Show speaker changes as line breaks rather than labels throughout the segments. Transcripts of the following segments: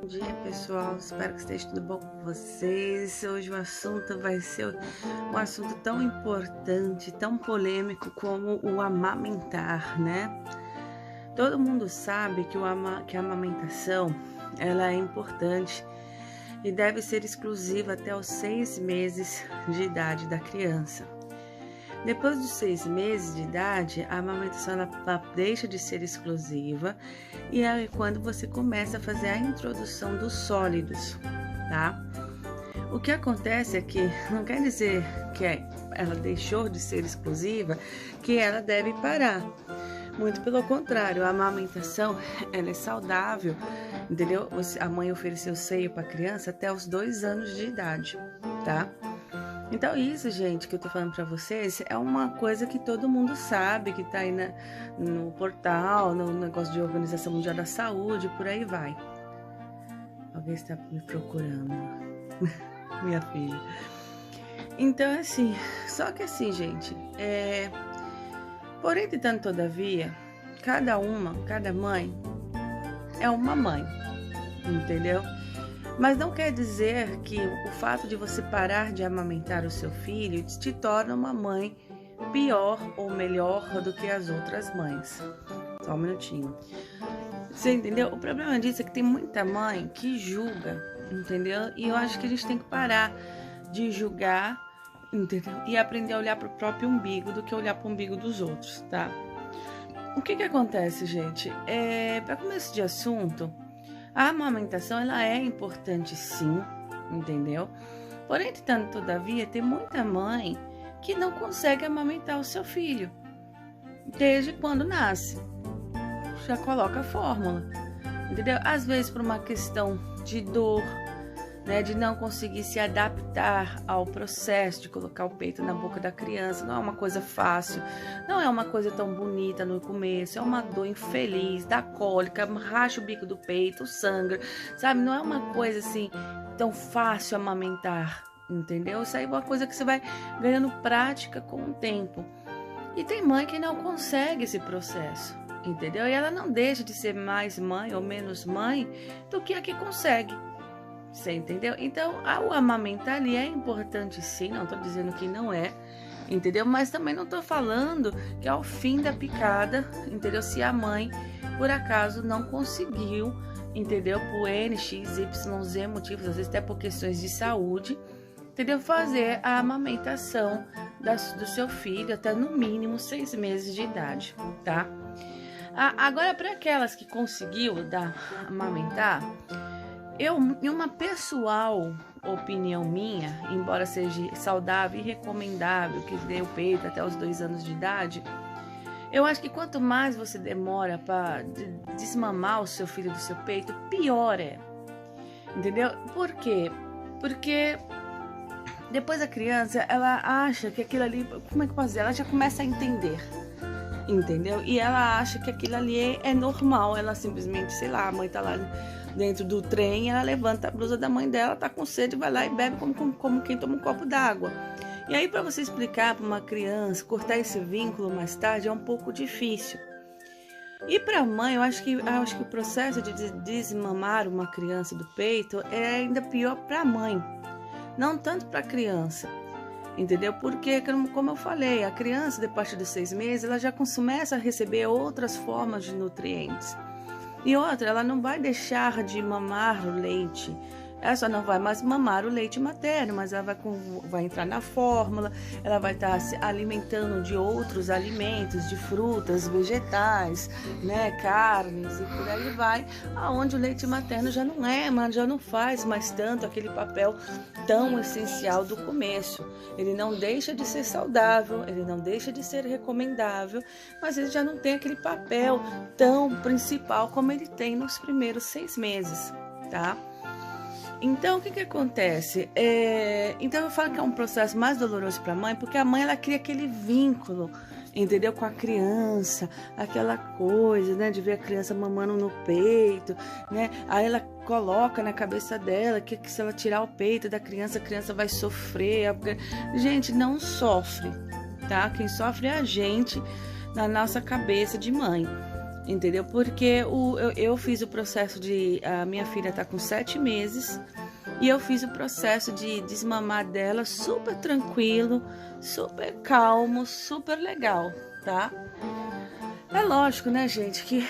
Bom dia, pessoal, espero que esteja tudo bom com vocês. Hoje o assunto vai ser um assunto tão importante, tão polêmico como o amamentar, né? Todo mundo sabe que a amamentação ela é importante e deve ser exclusiva até os 6 meses de idade da criança. Depois dos 6 meses de idade, a amamentação ela deixa de ser exclusiva e é quando você começa a fazer a introdução dos sólidos, tá? O que acontece é que não quer dizer que ela deixou de ser exclusiva, que ela deve parar. Muito pelo contrário, a amamentação ela é saudável, entendeu? A mãe ofereceu seio para a criança até os 2 anos de idade, tá? Então isso, gente, que eu tô falando pra vocês é uma coisa que todo mundo sabe, que tá aí no portal, no negócio de Organização Mundial da Saúde, por aí vai. Alguém está me procurando, minha filha. Então, assim, só que assim, gente, porém, entretanto, todavia, cada mãe é uma mãe, entendeu? Mas não quer dizer que o fato de você parar de amamentar o seu filho te torna uma mãe pior ou melhor do que as outras mães. Só um minutinho. Você entendeu? O problema disso é que tem muita mãe que julga, entendeu? E eu acho que a gente tem que parar de julgar, entendeu? E aprender a olhar para o próprio umbigo do que olhar para o umbigo dos outros, tá? O que acontece, gente? Para começo de assunto, a amamentação, ela é importante sim, entendeu? Porém, entretanto, todavia, tem muita mãe que não consegue amamentar o seu filho desde quando nasce. Já coloca a fórmula, entendeu? Às vezes por uma questão de dor, né, de não conseguir se adaptar ao processo de colocar o peito na boca da criança. Não é uma coisa fácil, não é uma coisa tão bonita no começo, é uma dor infeliz, dá cólica, racha o bico do peito, sangra, sabe? Não é uma coisa assim tão fácil amamentar, entendeu? Isso aí é uma coisa que você vai ganhando prática com o tempo. E tem mãe que não consegue esse processo, entendeu? E ela não deixa de ser mais mãe ou menos mãe do que a que consegue. Você entendeu? Então, o amamentar ali é importante sim, não tô dizendo que não é, entendeu? Mas também não tô falando que é o fim da picada, entendeu? Se a mãe, por acaso, não conseguiu, entendeu? Por N, X, Y, Z motivos, às vezes até por questões de saúde, entendeu? Fazer a amamentação do seu filho até no mínimo 6 meses de idade, tá? Agora, para aquelas que conseguiu amamentar, em uma pessoal opinião minha, embora seja saudável e recomendável que dê o peito até os 2 anos de idade, eu acho que quanto mais você demora para desmamar o seu filho do seu peito, pior é. Entendeu? Por quê? Porque depois a criança, ela acha que aquilo ali, como é que eu posso dizer? Ela já começa a entender. Entendeu? E ela acha que aquilo ali é normal. Ela simplesmente, sei lá, a mãe tá lá dentro do trem, ela levanta a blusa da mãe dela, tá com sede, vai lá e bebe como quem toma um copo d'água. E aí, para você explicar para uma criança, cortar esse vínculo mais tarde é um pouco difícil. E para a mãe, eu acho que o processo de desmamar uma criança do peito é ainda pior para a mãe, não tanto para a criança. Entendeu? Porque, como eu falei, a criança, depois dos 6 meses, ela já começa a receber outras formas de nutrientes. E outra, ela não vai deixar de mamar o leite. Ela só não vai mais mamar o leite materno, mas ela vai entrar na fórmula, ela vai estar se alimentando de outros alimentos, de frutas, vegetais, né, carnes e por aí vai, aonde o leite materno já não faz mais tanto aquele papel tão essencial do começo. Ele não deixa de ser saudável, ele não deixa de ser recomendável, mas ele já não tem aquele papel tão principal como ele tem nos primeiros 6 meses, tá? Então, o que acontece? Então, eu falo que é um processo mais doloroso para a mãe, porque a mãe, ela cria aquele vínculo, entendeu? Com a criança, aquela coisa, né? De ver a criança mamando no peito, né? Aí ela coloca na cabeça dela que se ela tirar o peito da criança, a criança vai sofrer. Gente, não sofre, tá? Quem sofre é a gente, na nossa cabeça de mãe. entendeu? Porque eu fiz o processo a minha filha tá com 7 meses e eu fiz o processo de desmamar dela super tranquilo, super calmo, super legal, tá? É lógico, né, gente, que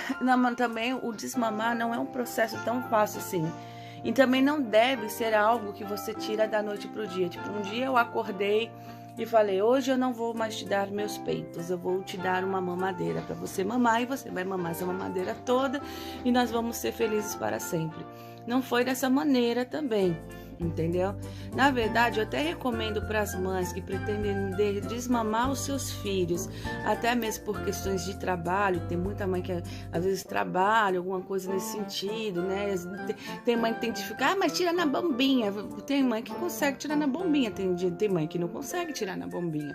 também o desmamar não é um processo tão fácil assim. E também não deve ser algo que você tira da noite pro dia. Tipo, um dia eu acordei e falei, hoje eu não vou mais te dar meus peitos, eu vou te dar uma mamadeira para você mamar e você vai mamar essa mamadeira toda e nós vamos ser felizes para sempre. Não foi dessa maneira também, entendeu? Na verdade, eu até recomendo para as mães que pretendem desmamar os seus filhos, até mesmo por questões de trabalho. Tem muita mãe que às vezes trabalha, alguma coisa nesse sentido, né? Tem mãe que tem que ficar, mas tira na bombinha. Tem mãe que consegue tirar na bombinha, tem mãe que não consegue tirar na bombinha.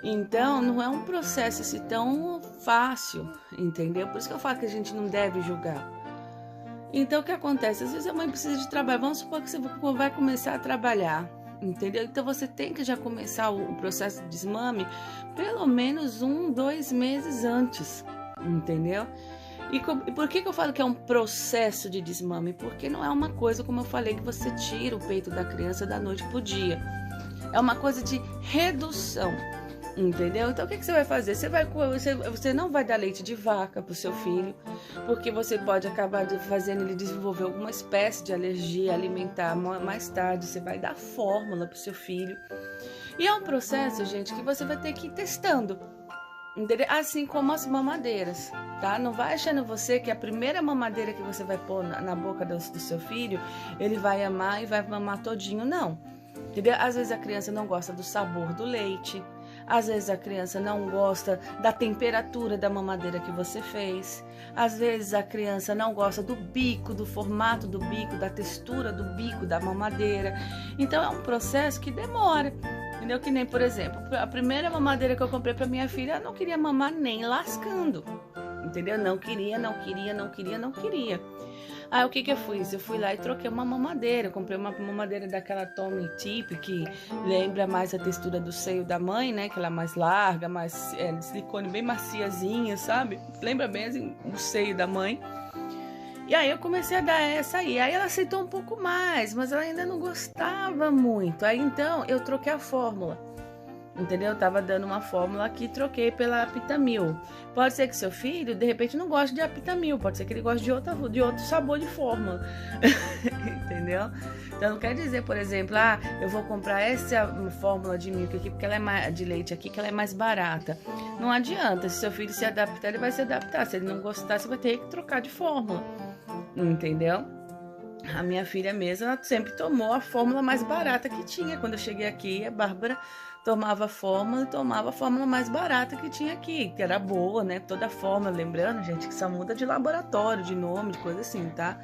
Então, não é um processo assim tão fácil, entendeu? Por isso que eu falo que a gente não deve julgar. Então, o que acontece? Às vezes a mãe precisa de trabalho. Vamos supor que você vai começar a trabalhar, entendeu? Então, você tem que já começar o processo de desmame pelo menos 1-2 meses antes, entendeu? E por que eu falo que é um processo de desmame? Porque não é uma coisa, como eu falei, que você tira o peito da criança da noite pro dia. É uma coisa de redução. Entendeu? Então o que você vai fazer? Você não vai dar leite de vaca para o seu filho, porque você pode acabar fazendo ele desenvolver alguma espécie de alergia alimentar mais tarde. Você vai dar fórmula para o seu filho. E é um processo, gente, que você vai ter que ir testando. Entendeu? Assim como as mamadeiras, tá? Não vai achando você que a primeira mamadeira que você vai pôr na boca do seu filho, ele vai amar e vai mamar todinho, não. Entendeu? Às vezes a criança não gosta do sabor do leite. Às vezes a criança não gosta da temperatura da mamadeira que você fez. Às vezes a criança não gosta do bico, do formato do bico, da textura do bico da mamadeira. Então é um processo que demora. Entendeu? Que nem, por exemplo, a primeira mamadeira que eu comprei para minha filha, ela não queria mamar nem lascando. Entendeu? Não queria. Aí o que eu fiz? Eu fui lá e troquei uma mamadeira. Eu comprei uma mamadeira daquela Tommy Tip, que lembra mais a textura do seio da mãe, né? Que ela é mais larga, mais de silicone, bem maciazinha, sabe? Lembra bem assim, o seio da mãe. E aí eu comecei a dar essa aí. Aí ela aceitou um pouco mais, mas ela ainda não gostava muito. Aí então eu troquei a fórmula. Entendeu? Eu tava dando uma fórmula aqui, troquei pela Aptamil. Pode ser que seu filho, de repente, não goste de Aptamil. Pode ser que ele goste de outro sabor de fórmula. Entendeu? Então, não quer dizer, por exemplo, eu vou comprar essa fórmula de milk aqui, porque ela é de leite aqui, que ela é mais barata. Não adianta. Se seu filho se adaptar, ele vai se adaptar. Se ele não gostar, você vai ter que trocar de fórmula. Entendeu? A minha filha mesmo, ela sempre tomou a fórmula mais barata que tinha. Quando eu cheguei aqui, a Bárbara tomava a fórmula mais barata que tinha aqui, que era boa, né? Toda a fórmula, lembrando, gente, que só muda de laboratório, de nome, de coisa assim, tá?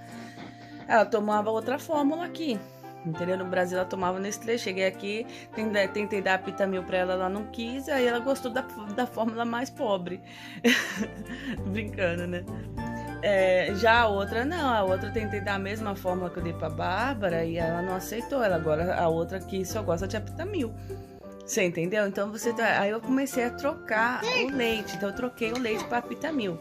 Ela tomava outra fórmula aqui, entendeu? No Brasil ela tomava Nestlé, cheguei aqui, tentei dar Aptamil pra ela, ela não quis, aí ela gostou da fórmula mais pobre. Brincando, né? Já a outra não, a outra eu tentei dar a mesma fórmula que eu dei pra Bárbara e ela não aceitou, agora a outra aqui só gosta de Aptamil. Você entendeu? Então aí eu comecei a trocar o leite. Então eu troquei o leite para Aptamil.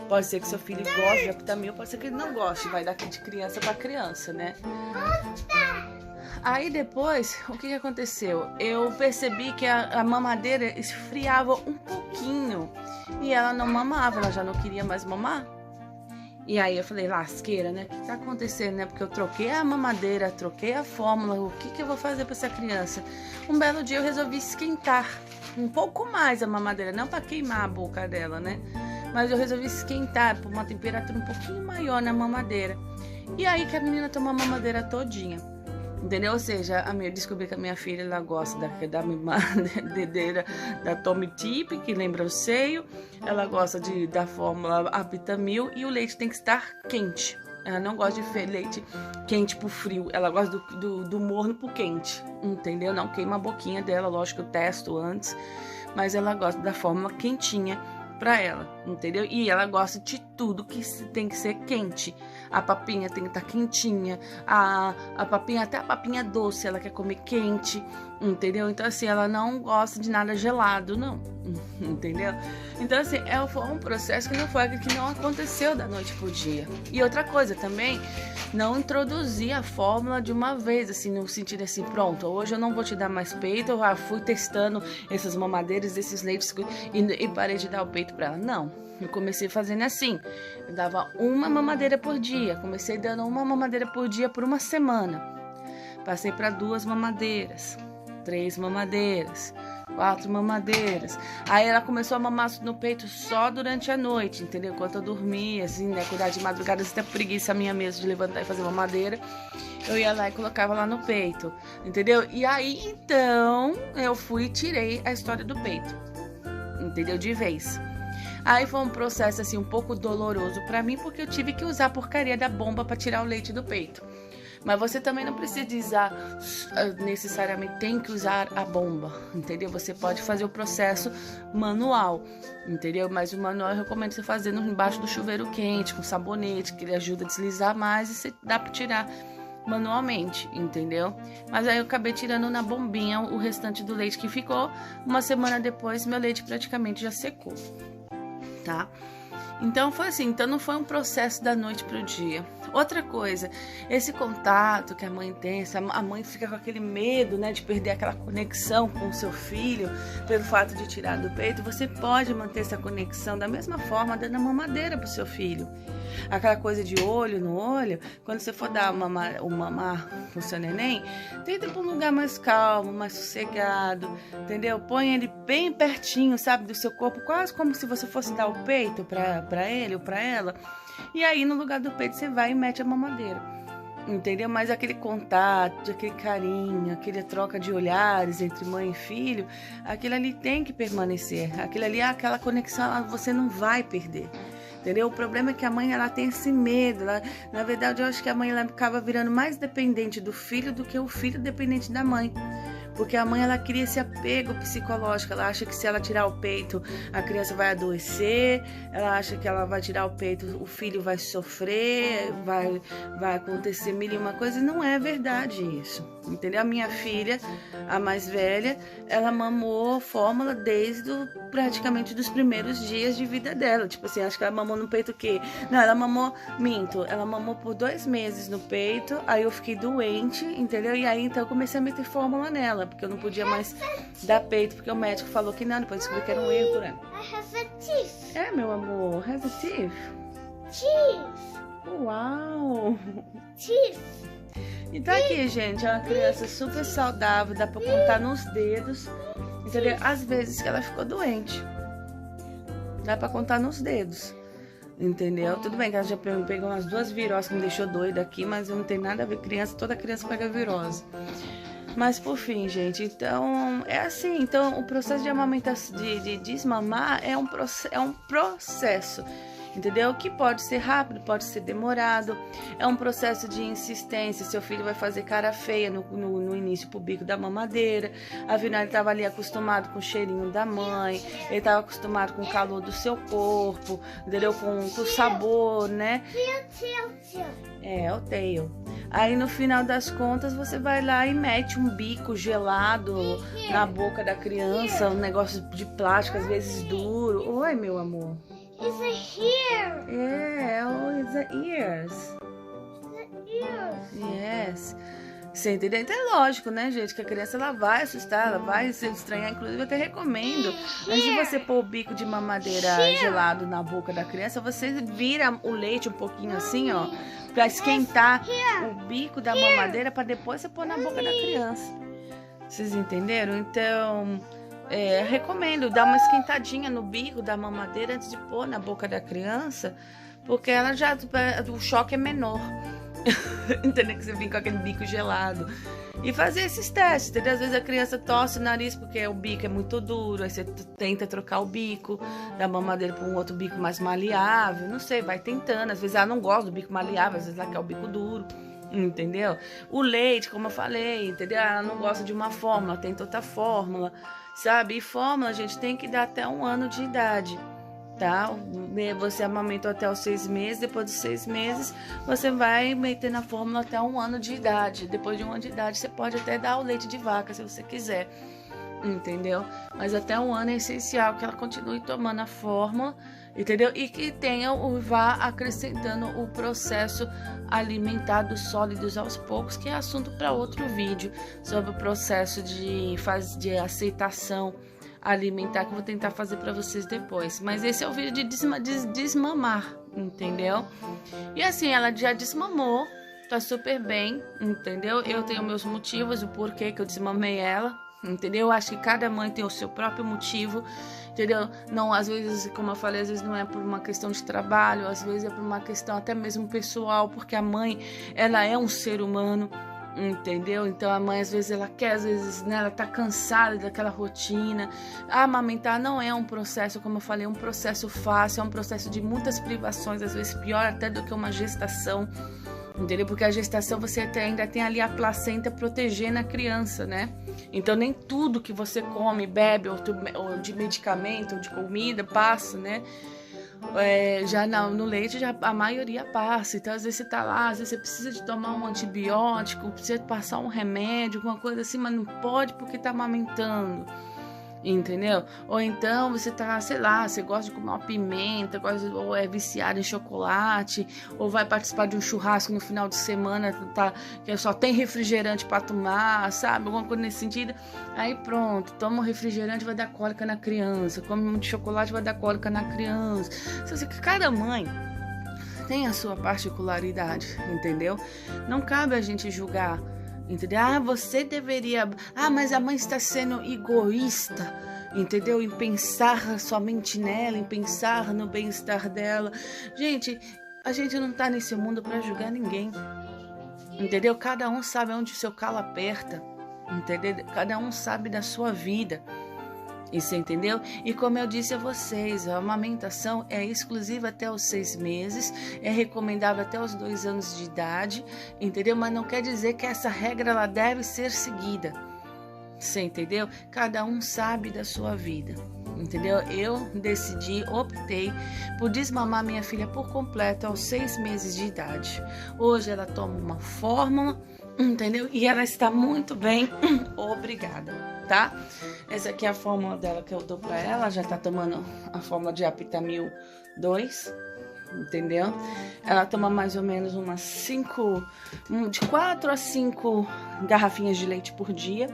Pode ser que seu filho goste de Aptamil, pode ser que ele não goste. Vai daqui de criança para criança, né? Aí depois, o que aconteceu? Eu percebi que a mamadeira esfriava um pouquinho. E ela não mamava, ela já não queria mais mamar. E aí eu falei, lasqueira, né? O que tá acontecendo, né? Porque eu troquei a mamadeira, troquei a fórmula, o que eu vou fazer pra essa criança? Um belo dia eu resolvi esquentar um pouco mais a mamadeira, não pra queimar a boca dela, né? Mas eu resolvi esquentar por uma temperatura um pouquinho maior na mamadeira. E aí que a menina tomou a mamadeira todinha. Entendeu? Ou seja, eu descobri que a minha filha, ela gosta da mamadeira da Tommy Tip, que lembra o seio. Ela gosta da fórmula Aptamil e o leite tem que estar quente. Ela não gosta de leite quente pro frio. Ela gosta do morno pro quente. Entendeu? Não queima a boquinha dela, lógico que eu testo antes. Mas ela gosta da fórmula quentinha pra ela, entendeu? E ela gosta de tudo que tem que ser quente. A papinha tem que estar quentinha. A papinha, até a papinha doce, ela quer comer quente, entendeu? Então, assim, ela não gosta de nada gelado, não. Entendeu? Então, assim, foi um processo que não aconteceu da noite pro dia. E outra coisa também, não introduzir a fórmula de uma vez, assim, no sentido assim, pronto, hoje eu não vou te dar mais peito, eu já fui testando essas mamadeiras, esses leites e parei de dar o peito pra ela. Não, eu comecei fazendo assim, eu dava uma mamadeira por dia, comecei dando uma mamadeira por dia por uma semana, passei para 2 mamadeiras, 3 mamadeiras, 4 mamadeiras. Aí ela começou a mamar no peito só durante a noite, entendeu? Enquanto eu dormia, assim, né? Cuidar de madrugada, até preguiça minha mesmo de levantar e fazer mamadeira. Eu ia lá e colocava lá no peito, entendeu? E aí, então, eu fui e tirei a história do peito, entendeu? De vez. Aí foi um processo, assim, um pouco doloroso pra mim, porque eu tive que usar a porcaria da bomba pra tirar o leite do peito. Mas você também não precisa necessariamente tem que usar a bomba, entendeu? Você pode fazer o processo manual, entendeu? Mas o manual eu recomendo você fazer embaixo do chuveiro quente, com sabonete, que ele ajuda a deslizar mais e você dá pra tirar manualmente, entendeu? Mas aí eu acabei tirando na bombinha o restante do leite que ficou. Uma semana depois, meu leite praticamente já secou, tá? Então foi assim, então não foi um processo da noite pro dia. Outra coisa, esse contato que a mãe tem, a mãe fica com aquele medo, né, de perder aquela conexão com o seu filho, pelo fato de tirar do peito, você pode manter essa conexão da mesma forma dando a mamadeira pro seu filho. Aquela coisa de olho no olho, quando você for dar o mamar pro seu neném, tenta ir pra um lugar mais calmo, mais sossegado, entendeu? Põe ele bem pertinho, sabe, do seu corpo, quase como se você fosse dar o peito pra ele ou pra ela. E aí, no lugar do peito, você vai e mete a mamadeira, entendeu? Mas aquele contato, aquele carinho, aquela troca de olhares entre mãe e filho, aquilo ali tem que permanecer. Aquilo ali, aquela conexão, você não vai perder. Entendeu? O problema é que a mãe ela tem esse medo. Na verdade, eu acho que a mãe ela acaba virando mais dependente do filho do que o filho dependente da mãe. Porque a mãe ela cria esse apego psicológico, ela acha que se ela tirar o peito, a criança vai adoecer, ela acha que ela vai tirar o peito, o filho vai sofrer, vai acontecer mil e uma coisa, e não é verdade isso, entendeu? A minha filha, a mais velha, ela mamou fórmula desde praticamente dos primeiros dias de vida dela, tipo assim, acho que ela mamou no peito o quê? Não, ela mamou por 2 meses no peito, aí eu fiquei doente, entendeu? E aí então eu comecei a meter fórmula nela, porque eu não podia mais dar peito, porque o médico falou que não, depois descobri que era um erro por ela.
I have a teeth.
É, meu amor, has a teeth?
Teeth.
Uau!
Teeth.
Então aqui, gente, é uma criança super saudável, dá pra contar nos dedos, entendeu? Às vezes que ela ficou doente, dá pra contar nos dedos, entendeu? Tudo bem que ela já pegou umas 2 viroses que me deixou doida aqui, mas não tem nada a ver, toda criança pega virose. Mas por fim, gente, então é assim, então o processo de amamentação, de desmamar é um processo, entendeu? Que pode ser rápido, pode ser demorado, é um processo de insistência. Seu filho vai fazer cara feia no início pro bico da mamadeira, afinal ele estava ali acostumado com o cheirinho da mãe, ele estava acostumado com o calor do seu corpo, entendeu? Com o sabor, né? É o tail. Aí no final das contas você vai lá e mete um bico gelado na boca da criança, um negócio de plástico às vezes duro. Oi, meu amor.
It's a hair.
It's the ears.
The ears.
Yes. Você entendeu? Então é lógico, né, gente, que a criança ela vai assustar, ela vai se estranhar. Inclusive eu até recomendo, antes de você pôr o bico de mamadeira gelado na boca da criança, você vira o leite um pouquinho assim, ó, pra esquentar o bico da mamadeira pra depois você pôr na boca da criança. Vocês entenderam? Então, recomendo dar uma esquentadinha no bico da mamadeira antes de pôr na boca da criança, porque ela o choque é menor. Entendeu? Que você vem com aquele bico gelado. E fazer esses testes, entendeu? Às vezes a criança torce o nariz porque o bico é muito duro, aí você tenta trocar o bico da mamadeira para um outro bico mais maleável, não sei, vai tentando. Às vezes ela não gosta do bico maleável, às vezes ela quer o bico duro, entendeu? O leite, como eu falei, entendeu? Ela não gosta de uma fórmula, tenta outra fórmula, sabe? E fórmula, gente, tem que dar até 1 ano de idade, tá? Você amamentou até os 6 meses, depois dos 6 meses você vai meter na fórmula até 1 ano de idade. Depois de 1 ano de idade você pode até dar o leite de vaca se você quiser, entendeu? Mas até 1 ano é essencial que ela continue tomando a fórmula, entendeu? E que vá acrescentando o processo alimentar dos sólidos aos poucos, que é assunto para outro vídeo, sobre o processo de aceitação alimentar, que eu vou tentar fazer para vocês depois. Mas esse é o vídeo de desmamar, entendeu? E assim, ela já desmamou, tá super bem, entendeu? Eu tenho meus motivos, o porquê que eu desmamei ela, entendeu? Eu acho que cada mãe tem o seu próprio motivo, entendeu? Não, às vezes, como eu falei, às vezes não é por uma questão de trabalho, às vezes é por uma questão até mesmo pessoal, porque a mãe, ela é um ser humano, entendeu? Então a mãe às vezes ela quer, às vezes, né, ela tá cansada daquela rotina. Amamentar não é um processo, como eu falei, um processo fácil, é um processo de muitas privações, às vezes pior até do que uma gestação, entendeu? Porque a gestação você ainda tem ali a placenta protegendo a criança, né? Então nem tudo que você come, bebe, ou de medicamento, ou de comida, passa, né? Já no leite já a maioria passa. Então às vezes você tá lá, às vezes você precisa de tomar um antibiótico, precisa passar um remédio, alguma coisa assim, mas não pode porque tá amamentando, entendeu? Ou então você tá, sei lá, você gosta de comer uma pimenta, ou é viciado em chocolate, ou vai participar de um churrasco no final de semana, que só tem refrigerante para tomar, sabe? Alguma coisa nesse sentido. Aí pronto, toma um refrigerante, vai dar cólica na criança, come um chocolate, vai dar cólica na criança. Cada mãe tem a sua particularidade, entendeu? Não cabe a gente julgar, entendeu? Você deveria... mas a mãe está sendo egoísta, entendeu? Em pensar somente nela, em pensar no bem-estar dela. Gente, a gente não tá nesse mundo para julgar ninguém, entendeu? Cada um sabe onde o seu calo aperta, entendeu? Cada um sabe da sua vida. Isso, entendeu? E como eu disse a vocês, a amamentação é exclusiva até os 6 meses, é recomendável até os 2 anos de idade, entendeu? Mas não quer dizer que essa regra ela deve ser seguida, você entendeu? Cada um sabe da sua vida, entendeu? Eu optei por desmamar minha filha por completo aos 6 meses de idade. Hoje ela toma uma fórmula, entendeu? E ela está muito bem, obrigada, tá? Essa aqui é a fórmula dela que eu dou pra ela. Ela já tá tomando a fórmula de Aptamil 2, entendeu? Ela toma mais ou menos de 4 a 5 garrafinhas de leite por dia.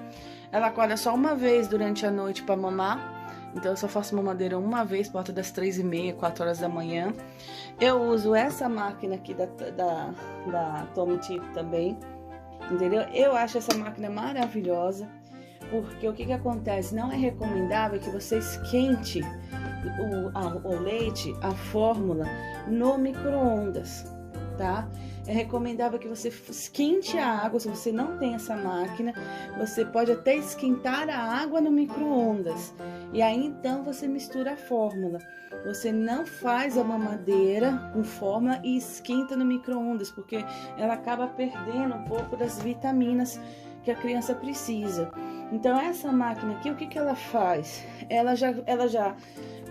Ela acorda só uma vez durante a noite pra mamar. Então eu só faço mamadeira uma vez, por volta das 3h30, 4 horas da manhã. Eu uso essa máquina aqui da Tommy Tip também, entendeu? Eu acho essa máquina maravilhosa, porque o que acontece? Não é recomendável que você esquente o leite, a fórmula, no micro-ondas, tá? É recomendável que você esquente a água. Se você não tem essa máquina, você pode até esquentar a água no micro-ondas. E aí então você mistura a fórmula. Você não faz a mamadeira com fórmula e esquenta no micro-ondas, porque ela acaba perdendo um pouco das vitaminas que a criança precisa. Então essa máquina aqui, o que ela faz? Ela já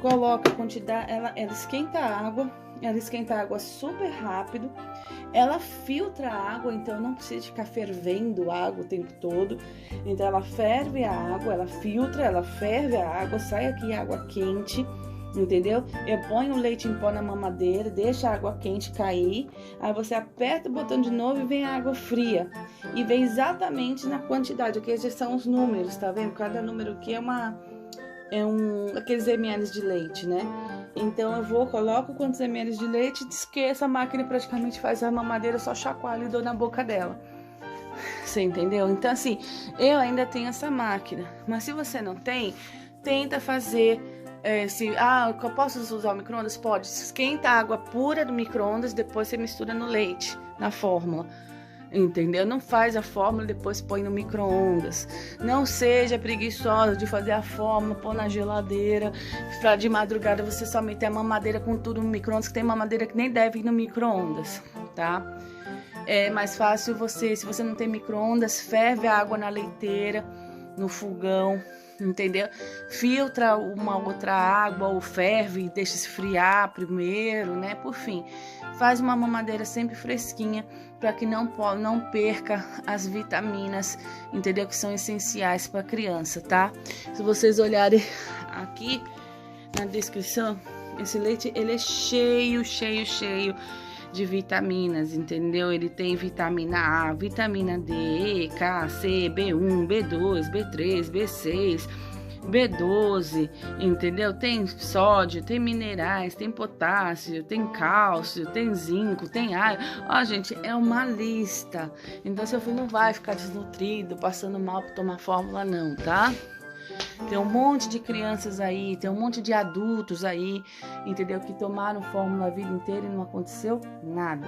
coloca a quantidade, ela esquenta a água. Ela esquenta a água super rápido, ela filtra a água, então não precisa ficar fervendo a água o tempo todo. Então ela ferve a água, ela filtra, ela ferve a água, sai aqui água quente, entendeu? Eu ponho o leite em pó na mamadeira, deixa a água quente cair, aí você aperta o botão de novo e vem a água fria. E vem exatamente na quantidade, aqui já são os números, tá vendo? Cada número aqui aqueles ml de leite, né? Então eu coloco quantos ml de leite, diz que essa máquina praticamente faz a mamadeira, só chacoalho e dou na boca dela. Você entendeu? Então assim, eu ainda tenho essa máquina, mas se você não tem, tenta fazer. Eu posso usar o micro-ondas? Pode. Esquenta a água pura do micro-ondas, depois você mistura no leite, na fórmula. Entendeu? Não faz a fórmula e depois põe no micro-ondas. Não seja preguiçosa de fazer a fórmula, pôr na geladeira, pra de madrugada você só meter a mamadeira com tudo no micro-ondas, que tem mamadeira que nem deve ir no micro-ondas, tá? É mais fácil se você não tem micro-ondas, ferve a água na leiteira, no fogão, entendeu? Filtra uma outra água ou ferve, deixa esfriar primeiro, né? Por fim, faz uma mamadeira sempre fresquinha para que não perca as vitaminas, entendeu? Que são essenciais para a criança, tá? Se vocês olharem aqui na descrição, esse leite, ele é cheio de vitaminas, entendeu? Ele tem vitamina A, vitamina D, E, K, C, B1, B2, B3, B6, B12, entendeu? Tem sódio, tem minerais, tem potássio, tem cálcio, tem zinco, tem ar. Ó, gente, é uma lista. Então, seu filho não vai ficar desnutrido, passando mal por tomar fórmula, não, tá? Tem um monte de crianças aí, tem um monte de adultos aí, entendeu? Que tomaram fórmula a vida inteira e não aconteceu nada,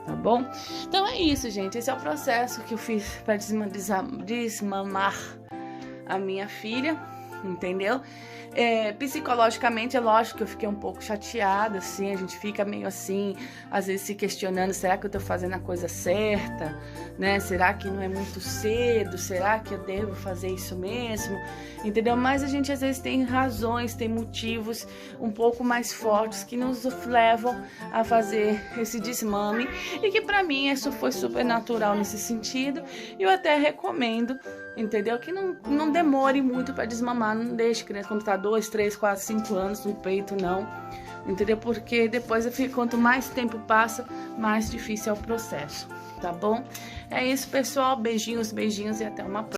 tá bom? Então é isso, gente. Esse é o processo que eu fiz para desmamar a minha filha, entendeu? Psicologicamente, é lógico que eu fiquei um pouco chateada, assim, a gente fica meio assim, às vezes se questionando, será que eu tô fazendo a coisa certa, né? Será que não é muito cedo? Será que eu devo fazer isso mesmo? Entendeu? Mas a gente às vezes tem razões, tem motivos um pouco mais fortes que nos levam a fazer esse desmame e que pra mim isso foi super natural nesse sentido e eu até recomendo, entendeu? Que não demore muito para desmamar, não deixe criança quando tá 2, 3, 4, 5 anos no peito, não, entendeu? Porque depois, quanto mais tempo passa, mais difícil é o processo, tá bom? É isso, pessoal, beijinhos e até uma próxima.